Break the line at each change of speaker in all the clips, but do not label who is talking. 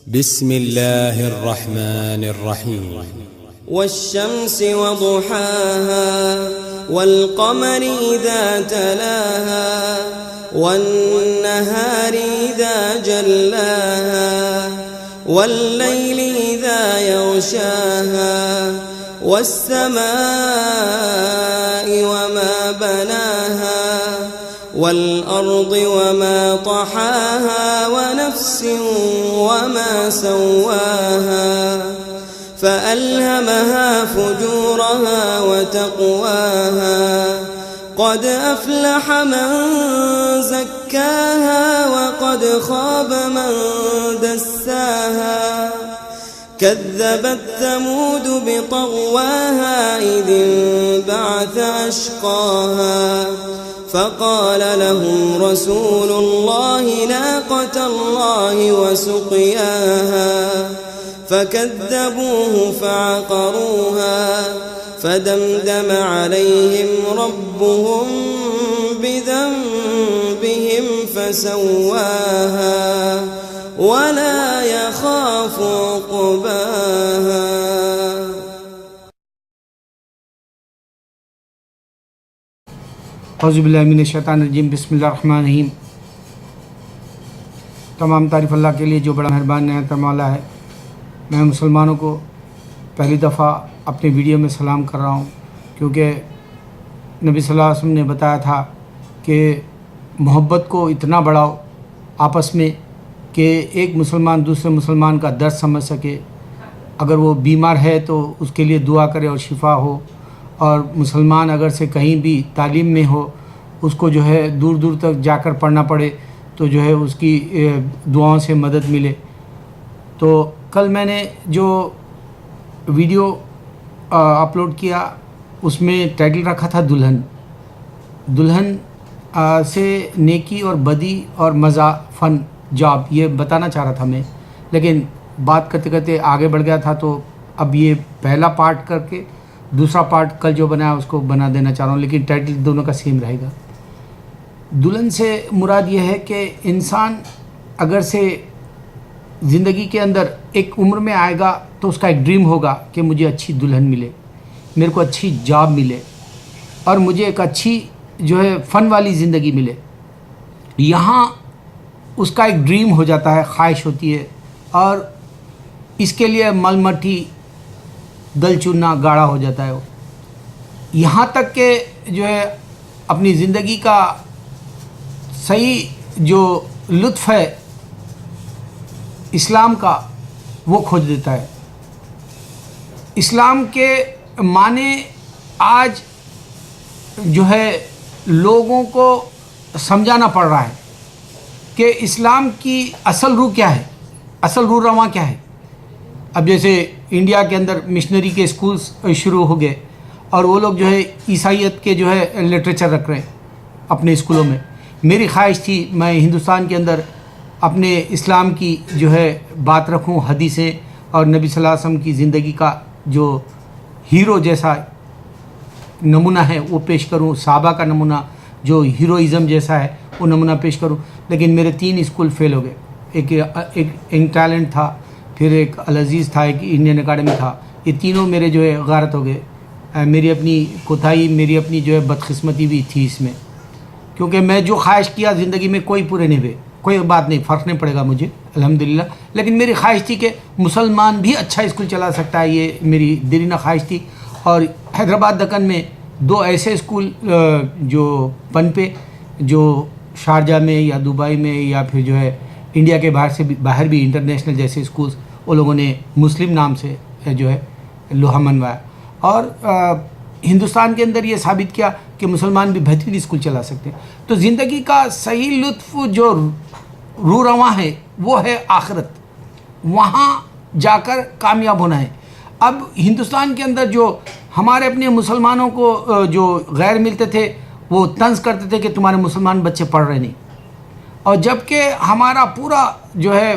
بسم الله الرحمن الرحيم
والشمس وضحاها والقمر إذا تلاها والنهار إذا جلاها والليل إذا يغشاها والسماء وما بناها والأرض وما طحاها ونفس وما سواها فألهمها فجورها وتقواها قد أفلح من زكاها وقد خاب من دساها كذبت ثمود بطغواها إذ انبعث أشقاها فقال لهم رسول الله ناقة الله وسقياها فكذبوه فعقروها فدمدم عليهم ربهم بذنبهم فسواها ولا يخاف عقباها.
اعوذ باللہ من الشیطان الرجیم. بسم اللہ الرحمن الرحیم. تمام تعریف اللہ کے لیے جو بڑا مہربان نہایت والا ہے. میں مسلمانوں کو پہلی دفعہ اپنے ویڈیو میں سلام کر رہا ہوں کیونکہ نبی صلی اللہ علیہ وسلم نے بتایا تھا کہ محبت کو اتنا بڑھاؤ آپس میں کہ ایک مسلمان دوسرے مسلمان کا درد سمجھ سکے. اگر وہ بیمار ہے تو اس کے لیے دعا کرے اور شفا ہو، اور مسلمان اگر سے کہیں بھی تعلیم میں ہو اس کو جو ہے دور دور تک جا کر پڑھنا پڑے تو جو ہے اس کی دعاؤں سے مدد ملے. تو کل میں نے جو ویڈیو اپلوڈ کیا اس میں ٹائٹل رکھا تھا دلہن سے نیکی اور بدی اور مزہ فن جاب، یہ بتانا چاہ رہا تھا میں، لیکن بات کرتے کرتے آگے بڑھ گیا تھا تو اب یہ پہلا پارٹ کر کے دوسرا پارٹ کل جو بنایا اس کو بنا دینا چاہ رہا ہوں، لیکن ٹائٹل دونوں کا سیم رہے گا. دلہن سے مراد یہ ہے کہ انسان اگر سے زندگی کے اندر ایک عمر میں آئے گا تو اس کا ایک ڈریم ہوگا کہ مجھے اچھی دلہن ملے، میرے کو اچھی جاب ملے اور مجھے ایک اچھی جو ہے فن والی زندگی ملے. یہاں اس کا ایک ڈریم ہو جاتا ہے، خواہش ہوتی ہے، اور اس کے لیے مل مٹی دل چننا گاڑا ہو جاتا ہے. یہاں تک کہ جو ہے اپنی زندگی کا صحیح جو لطف ہے اسلام کا وہ کھوج دیتا ہے. اسلام کے معنی آج جو ہے لوگوں کو سمجھانا پڑ رہا ہے کہ اسلام کی اصل روح کیا ہے، اصل روح رواں کیا ہے. اب جیسے انڈیا کے اندر مشنری کے اسکولز شروع ہو گئے اور وہ لوگ جو ہے عیسائیت کے جو ہے لٹریچر رکھ رہے ہیں اپنے اسکولوں میں. میری خواہش تھی میں ہندوستان کے اندر اپنے اسلام کی جو ہے بات رکھوں، حدیثیں اور نبی صلی اللہ علیہ وسلم کی زندگی کا جو ہیرو جیسا نمونہ ہے وہ پیش کروں، صحابہ کا نمونہ جو ہیروئزم جیسا ہے وہ نمونہ پیش کروں. لیکن میرے 3 اسکول فیل ہو گئے. ایک ٹیلنٹ تھا، پھر ایک العزیز تھا، ایک انڈین اکیڈمی تھا. یہ تینوں میرے جو ہے غارت ہو گئے. میری اپنی کوتاہی، میری اپنی جو ہے بدقسمتی بھی تھی اس میں، کیونکہ میں جو خواہش کیا زندگی میں کوئی پورے نہیں ہوئے. کوئی بات نہیں، فرق نہیں پڑے گا مجھے الحمدللہ، لیکن میری خواہش تھی کہ مسلمان بھی اچھا اسکول چلا سکتا ہے، یہ میری دیرینہ خواہش تھی. اور حیدرآباد دکن میں 2 ایسے اسکول جو پن پہ، جو شارجہ میں یا دبئی میں یا پھر جو ہے انڈیا کے باہر بھی انٹرنیشنل جیسے اسکولز، وہ لوگوں نے مسلم نام سے جو ہے لوہا منوایا. اور ہندوستان کے اندر یہ ثابت کیا کہ مسلمان بھی بہترین اسکول چلا سکتے ہیں. تو زندگی کا صحیح لطف جو روح رواں ہے وہ ہے آخرت، وہاں جا کر کامیاب ہونا ہے. اب ہندوستان کے اندر جو ہمارے اپنے مسلمانوں کو جو غیر ملتے تھے وہ طنز کرتے تھے کہ تمہارے مسلمان بچے پڑھ رہے نہیں، اور جب کہ ہمارا پورا جو ہے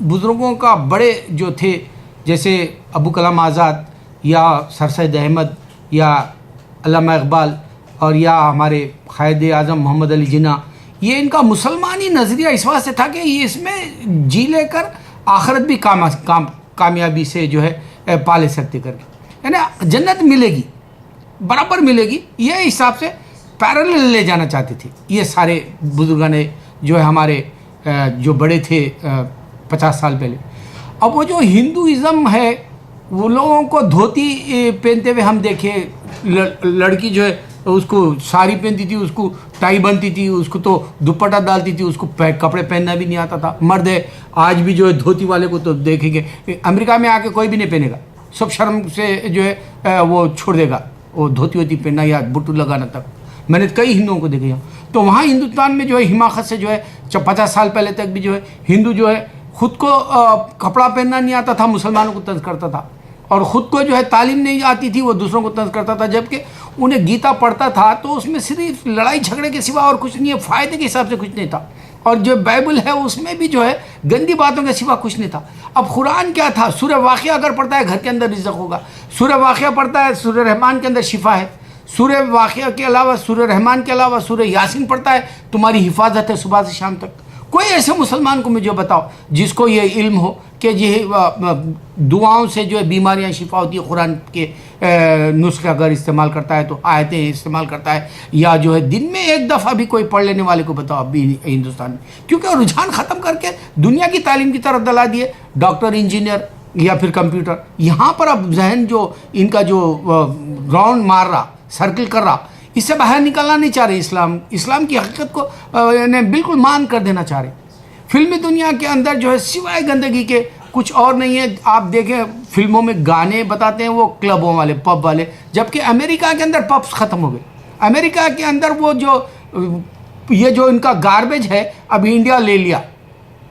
بزرگوں کا بڑے جو تھے جیسے ابو کلام آزاد یا سر سید احمد یا علامہ اقبال اور یا ہمارے قائد اعظم محمد علی جناح، یہ ان کا مسلمانی نظریہ اس واسطے تھا کہ یہ اس میں جی لے کر آخرت بھی کامیابی سے جو ہے پا لے سکتے کر کے، یعنی جنت ملے گی، برابر ملے گی، یہ حساب سے پیرالل لے جانا چاہتے تھے یہ سارے بزرگان جو ہے ہمارے جو بڑے تھے 50 سال پہلے۔ اب وہ جو ہندوازم ہے وہ لوگوں کو دھوتی پہنتے ہوئے ہم دیکھے، لڑکی جو ہے اس کو ساری پہنتی تھی، اس کو ٹائی بنتی تھی، اس کو تو دوپٹہ ڈالتی تھی، اس کو کپڑے پہننا بھی نہیں آتا تھا۔ مرد ہے آج بھی جو ہے دھوتی والے کو تو دیکھیں گے، امریکہ میں آ کے کوئی بھی نہیں پہنے گا، سب شرم سے جو ہے وہ چھوڑ دے گا، وہ دھوتی ہوتی پہننا یا بٹو لگانا تک۔ میں نے کئی ہندوؤں کو دیکھے ہیں، تو وہاں ہندوستان میں جو ہے حماقت سے جو ہے 50 سال پہلے تک بھی جو ہے ہندو جو ہے خود کو کپڑا پہننا نہیں آتا تھا، مسلمانوں کو طنز کرتا تھا، اور خود کو جو ہے تعلیم نہیں آتی تھی، وہ دوسروں کو طنز کرتا تھا، جبکہ انہیں گیتا پڑھتا تھا تو اس میں صرف لڑائی جھگڑے کے سوا اور کچھ نہیں ہے، فائدے کے حساب سے کچھ نہیں تھا، اور جو بائبل ہے اس میں بھی جو ہے گندی باتوں کے سوا کچھ نہیں تھا۔ اب قرآن کیا تھا؟ سورہ واقعہ اگر پڑھتا ہے گھر کے اندر رزق ہوگا، سورہ واقعہ پڑھتا ہے سورہ رحمان کے اندر شفا ہے، سورہ واقعہ کے علاوہ سورہ رحمان کے علاوہ سورہ یاسین پڑھتا ہے تمہاری حفاظت ہے صبح سے شام تک۔ کوئی ایسے مسلمان کو مجھے بتاؤ جس کو یہ علم ہو کہ یہ دعاؤں سے جو ہے بیماریاں شفا ہوتی ہے، قرآن کے نسخے اگر استعمال کرتا ہے تو آیتیں استعمال کرتا ہے، یا جو ہے دن میں ایک دفعہ بھی کوئی پڑھ لینے والے کو بتاؤ ابھی ہندوستان میں، کیونکہ رجحان ختم کر کے دنیا کی تعلیم کی طرف دلا دیے، ڈاکٹر، انجینئر یا پھر کمپیوٹر۔ یہاں پر اب ذہن جو ان کا جو راؤنڈ مار رہا، سرکل کر رہا، اس سے باہر نکلنا نہیں چاہ رہے، اسلام کی حقیقت کو بالکل مان کر دینا چاہ رہے۔ فلمی دنیا کے اندر جو ہے سوائے گندگی کے کچھ اور نہیں ہے۔ آپ دیکھیں فلموں میں گانے بتاتے ہیں وہ کلبوں والے، پب والے، جبکہ امریکہ کے اندر پبس ختم ہو گئے۔ امریکہ کے اندر وہ جو یہ جو ان کا گاربیج ہے اب انڈیا لے لیا،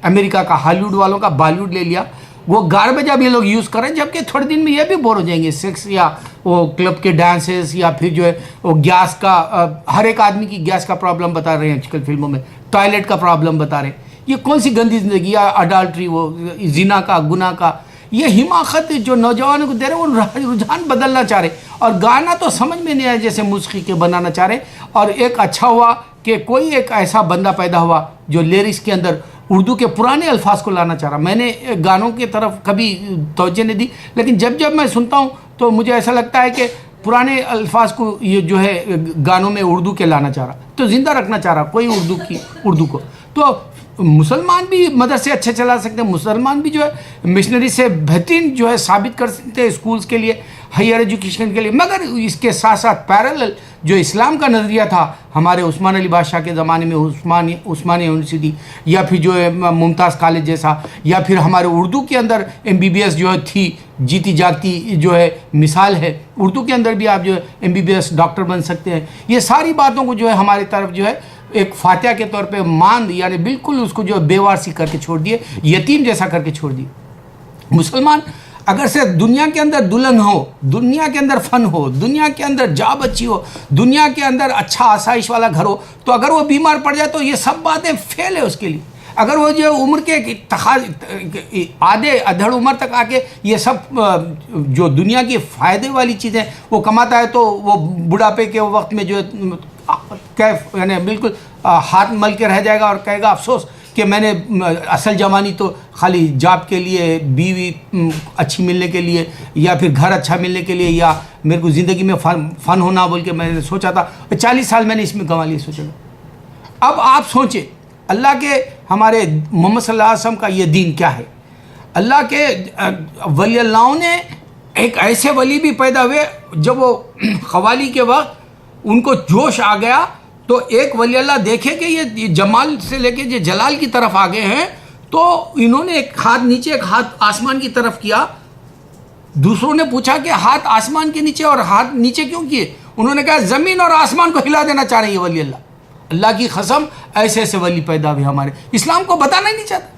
امریکہ کا، ہالی ووڈ والوں کا بالی ووڈ لے لیا، وہ گاربیج اب یہ لوگ یوز کریں، جبکہ تھوڑے دن میں یہ بھی بور ہو جائیں گے، سیکس یا وہ کلب کے ڈانسز، یا پھر جو ہے وہ گیس کا، ہر ایک آدمی کی گیس کا پرابلم بتا رہے ہیں آج کل فلموں میں، ٹوائلٹ کا پرابلم بتا رہے ہیں۔ یہ کون سی گندی زندگی، یا اڈالٹری، وہ زنا کا، گناہ کا، یہ حماقت جو نوجوانوں کو دے رہے ہیں، وہ رجحان بدلنا چاہ رہے، اور گانا تو سمجھ میں نہیں آیا جیسے موسیقی کے بنانا چاہ رہے۔ اور ایک اچھا ہوا کہ کوئی ایک ایسا بندہ پیدا ہوا جو لیرکس کے اندر اردو کے پرانے الفاظ کو لانا چاہ رہا۔ میں نے گانوں کی طرف کبھی توجہ نہیں دی، لیکن جب میں سنتا ہوں تو مجھے ایسا لگتا ہے کہ پرانے الفاظ کو یہ جو ہے گانوں میں اردو کے لانا چاہ رہا، تو زندہ رکھنا چاہ رہا کوئی اردو کو۔ تو مسلمان بھی مدرسے اچھے چلا سکتے ہیں، مسلمان بھی جو ہے مشنری سے بہترین جو ہے ثابت کر سکتے ہیں اسکولز کے لیے، ہائر ایجوکیشن کے لیے، مگر اس کے ساتھ ساتھ پیرالل جو اسلام کا نظریہ تھا ہمارے عثمان علی بادشاہ کے زمانے میں، عثمانی یونیورسٹی، یا پھر جو ہے ممتاز کالج جیسا، یا پھر ہمارے اردو کے اندر MBBS جو ہے تھی، جیتی جاگتی جو ہے مثال ہے، اردو کے اندر بھی آپ جو ہے MBBS ڈاکٹر بن سکتے ہیں۔ یہ ساری باتوں کو جو ہے ہماری طرف جو ہے ایک فاتحہ کے طور پہ مان، یعنی بالکل اس کو جو بے وارسی کر کے چھوڑ دیے، یتیم جیسا کر کے چھوڑ دیے۔ مسلمان اگر سے دنیا کے اندر دلہن ہو، دنیا کے اندر فن ہو، دنیا کے اندر جاب اچھی ہو، دنیا کے اندر اچھا آسائش والا گھر ہو، تو اگر وہ بیمار پڑ جائے تو یہ سب باتیں فیل ہے اس کے لیے۔ اگر وہ جو عمر کے آدھے ادھڑ عمر تک آ کے یہ سب جو دنیا کی فائدے والی چیزیں وہ کماتا ہے، تو وہ بڑھاپے کے وقت میں جو کیف یعنی بالکل ہاتھ مل کے رہ جائے گا اور کہے گا افسوس کہ میں نے اصل جوانی تو خالی جاب کے لیے، بیوی اچھی ملنے کے لیے، یا پھر گھر اچھا ملنے کے لیے، یا میرے کو زندگی میں فن ہونا بول کے میں نے سوچا تھا، 40 سال میں نے اس میں گنوا لیے سوچا تھا۔ اب آپ سوچیں اللہ کے، ہمارے محمد صلی اللہ علیہ وسلم کا یہ دین کیا ہے؟ اللہ کے ولی اللہ نے ایک ایسے ولی بھی پیدا ہوئے جب وہ قوالی کے وقت ان کو جوش آ گیا تو ایک ولی اللہ دیکھے کہ یہ جمال سے لے کے یہ جلال کی طرف آگے ہیں، تو انہوں نے ایک ہاتھ نیچے ایک ہاتھ آسمان کی طرف کیا۔ دوسروں نے پوچھا کہ ہاتھ آسمان کے نیچے اور ہاتھ نیچے کیوں کیے؟ انہوں نے کہا زمین اور آسمان کو ہلا دینا چاہ رہے ہیں یہ ولی اللہ۔ اللہ کی قسم ایسے ایسے ولی پیدا ہوئے ہمارے، اسلام کو بتانا ہی نہیں چاہتا۔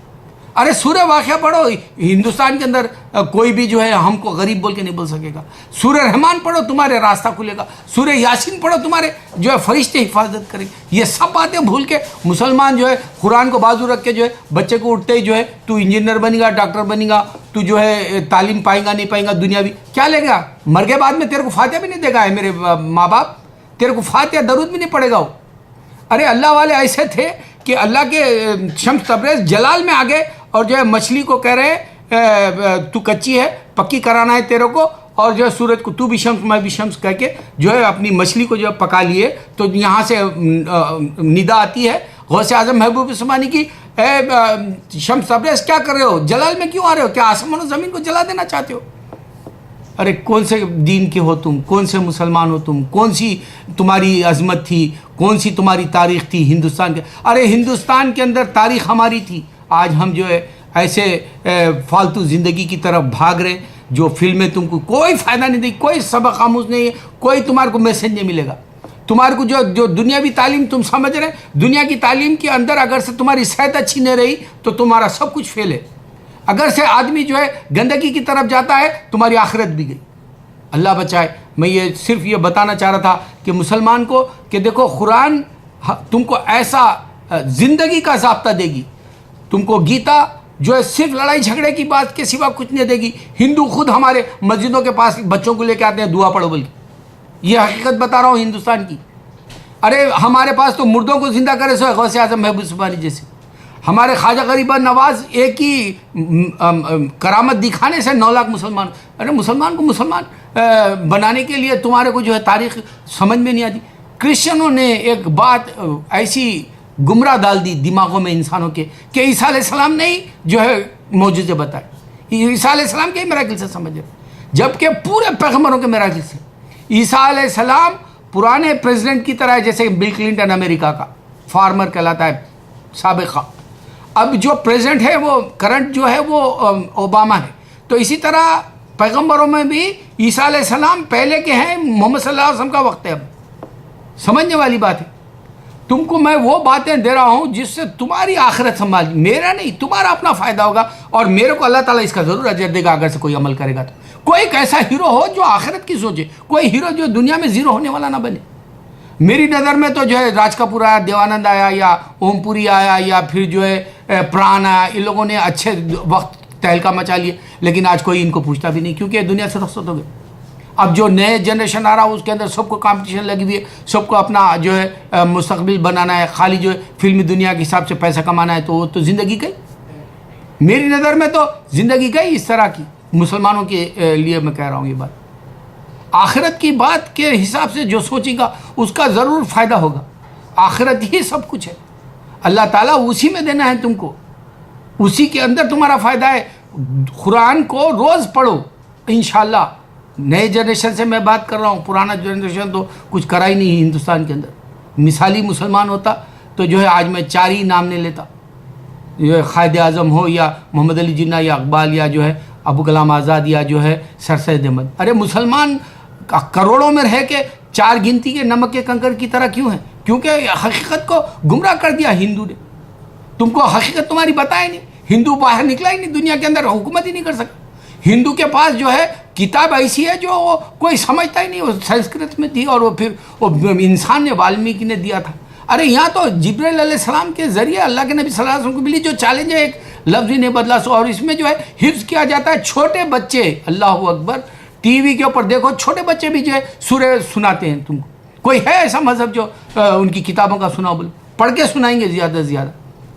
ارے سورہ واقعہ پڑھو، ہندوستان کے اندر کوئی بھی جو ہے ہم کو غریب بول کے نہیں بول سکے گا۔ سورہ رحمان پڑھو، تمہارے راستہ کھلے گا۔ سورہ یاسین پڑھو، تمہارے جو ہے فرشتے حفاظت کریں گے۔ یہ سب باتیں بھول کے مسلمان جو ہے قرآن کو بازو رکھ کے جو ہے بچے کو اٹھتے ہی جو ہے تو انجینئر بنے گا، ڈاکٹر بنے گا، تو جو ہے تعلیم پائیں گا نہیں پائیں گا، دنیاوی کیا لے گا؟ مر کے بعد میں تیرے کو فاتحہ بھی نہیں دے گا ہے میرے ماں باپ، تیرے کو فاتحہ درود بھی نہیں پڑے گا وہ۔ ارے اللہ والے ایسے تھے کہ اللہ کے شمس تبریز جلال میں آگے اور جو ہے مچھلی کو کہہ رہے تو کچی ہے پکی کرانا ہے تیرے کو، اور جو ہے سورج کو تو بھی شمس میں بھی شمس کہہ کے جو ہے اپنی مچھلی کو جو ہے پکا لیے. تو یہاں سے ندا آتی ہے غوث اعظم محبوب عثمانی کی، اے شمس تبریز کیا کر رہے ہو، جلال میں کیوں آ رہے ہو، کیا آسمان و زمین کو جلا دینا چاہتے ہو؟ ارے کون سے دین کے ہو تم، کون سے مسلمان ہو تم، کون سی تمہاری عظمت تھی، کون سی تمہاری تاریخ تھی ہندوستان کے؟ ارے ہندوستان کے اندر تاریخ ہماری تھی. آج ہم جو ہے ایسے فالتو زندگی کی طرف بھاگ رہے، جو فلمیں تم کو کوئی فائدہ نہیں دیں، کوئی سبق آموز نہیں ہے، کوئی تمہارے کو میسج نہیں ملے گا. تمہارے کو جو دنیاوی تعلیم تم سمجھ رہے، دنیا کی تعلیم کے اندر اگر سے تمہاری صحت اچھی نہیں رہی تو تمہارا سب کچھ فیل ہے. اگر سے آدمی جو ہے گندگی کی طرف جاتا ہے تمہاری آخرت بھی گئی. اللہ بچائے. میں یہ صرف یہ بتانا چاہ رہا تھا کہ مسلمان کو کہ دیکھو قرآن تم کو ایسا زندگی کا ضابطہ دے گی. تم کو گیتا جو ہے صرف لڑائی جھگڑے کی بات کے سوا کچھ نہیں دے گی. ہندو خود ہمارے مسجدوں کے پاس بچوں کو لے کے آتے ہیں دعا پڑھو بول کے. یہ حقیقت بتا رہا ہوں ہندوستان کی. ارے ہمارے پاس تو مردوں کو زندہ کرے سو غوث اعظم محبوب عثمانی جیسے. ہمارے خواجہ غریب نواز ایک ہی کرامت دکھانے سے 9 لاکھ مسلمان. ارے مسلمان کو مسلمان بنانے کے لیے تمہارے کو جو ہے تاریخ سمجھ میں نہیں آتی. کرسچنوں نے ایک بات ایسی گمراہ ڈال دی دماغوں میں انسانوں کے کہ عیسیٰ علیہ السلام نے ہی جو ہے معجزے بتائے. عیسیٰ علیہ السلام کے ہی میراکل سے سمجھے، جبکہ پورے پیغمبروں کے میراکل سے. عیسیٰ علیہ السلام پرانے پریزیڈنٹ کی طرح ہے، جیسے بل کلنٹن امریکہ کا فارمر کہلاتا ہے سابقہ. اب جو پریزیڈنٹ ہے وہ کرنٹ جو ہے وہ اوباما ہے. تو اسی طرح پیغمبروں میں بھی عیسیٰ علیہ السلام پہلے کے ہیں، محمد صلی اللہ علیہ وسلم کا وقت ہے. اب سمجھنے والی بات ہے. تم کو میں وہ باتیں دے رہا ہوں جس سے تمہاری آخرت سنبھال، میرا نہیں تمہارا اپنا فائدہ ہوگا، اور میرے کو اللہ تعالیٰ اس کا ضرور اجر دے گا اگر سے کوئی عمل کرے گا. تو کوئی ایک ایسا ہیرو ہو جو آخرت کی سوچے، کوئی ہیرو جو دنیا میں زیرو ہونے والا نہ بنے. میری نظر میں تو جو ہے راج کپور آیا، دیوانند آیا، یا اوم پوری آیا، یا پھر جو ہے پران آیا، ان لوگوں نے اچھے وقت تہلکہ مچا لیے، لیکن آج کوئی ان کو پوچھتا بھی نہیں کیونکہ دنیا سے رخصت ہو گئے. اب جو نئے جنریشن آ رہا اس کے اندر سب کو کمپٹیشن لگی ہوئی ہے، سب کو اپنا جو ہے مستقبل بنانا ہے، خالی جو ہے فلمی دنیا کے حساب سے پیسہ کمانا ہے. تو وہ تو زندگی گئی. میری نظر میں تو زندگی گئی اس طرح کی. مسلمانوں کے لیے میں کہہ رہا ہوں یہ بات. آخرت کی بات کے حساب سے جو سوچے گا اس کا ضرور فائدہ ہوگا. آخرت ہی سب کچھ ہے. اللہ تعالیٰ اسی میں دینا ہے تم کو، اسی کے اندر تمہارا فائدہ ہے. قرآن کو روز پڑھو انشاءاللہ. نئے جنریشن سے میں بات کر رہا ہوں، پرانا جنریشن تو کچھ کرا ہی نہیں ہندوستان کے اندر. مثالی مسلمان ہوتا تو جو ہے آج میں 4 ہی نام نہیں لیتا. یہ قائد اعظم ہو، یا محمد علی جناح، یا اقبال، یا جو ہے ابو کلام آزاد، یا جو ہے سر سید احمد. ارے مسلمان کروڑوں میں رہ کے 4 گنتی کے نمک کے کنکر کی طرح کیوں ہیں؟ کیونکہ حقیقت کو گمراہ کر دیا ہندو نے. تم کو حقیقت تمہاری بتائے نہیں. ہندو باہر نکلا ہی نہیں، دنیا کے اندر حکومت ہی نہیں کر سکتا. ہندو کے پاس جو ہے کتاب ایسی ہے جو وہ کوئی سمجھتا ہی نہیں. وہ سنسکرت میں تھی، اور وہ پھر وہ انسان نے والمیکی نے دیا تھا. ارے یہاں تو جبرائیل علیہ السلام کے ذریعے اللہ کے نبی صلی اللہ علیہ وسلم کو ملی جو چیلنج ہے، ایک لفظ ہی نہیں بدلا سو. اور اس میں جو ہے حفظ کیا جاتا ہے. چھوٹے بچے، اللہ اکبر، ٹی وی کے اوپر دیکھو چھوٹے بچے بھی جو ہے سورہ سناتے ہیں. تم کو کوئی ہے ایسا مذہب جو ان کی کتابوں کا سناؤ؟ بولے پڑھ کے سنائیں گے، زیادہ سے زیادہ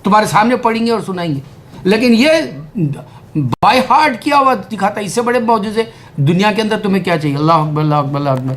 تمہارے سامنے پڑھیں گے اور سنائیں گے. لیکن یہ بائی ہارٹ کیا ہوا دکھاتا ہے. اس سے بڑے معجزے دنیا کے اندر تمہیں کیا چاہیے؟ اللہ اکبر، اللہ اکبر، اللہ اکبر.